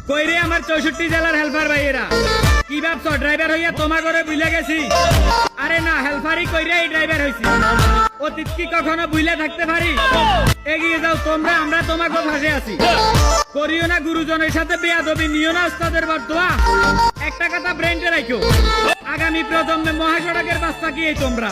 কইরে আমার 64 জেলার হেল্পার ভাইয়েরা কি ভাবছো ড্রাইভার হইয়া তোমার ঘরে বুইলা গেছি? আরে না, হেল্পারই কইরে এই ড্রাইভার হইছি। অতীত কি কখনো বুইলা থাকতে পারি? এগিয়ে যাও তোমরা, আমরা তোমাকে ফাঁসে আছি। করিও না গুরুজনের সাথে বেয়াদবি, নিও না ওস্তাদের বদদোয়া। একটা কথা ব্রেন্ডে রাখো, আগামী প্রজন্মে মহাসড়কের বাচ্চা কি এই তোমরা।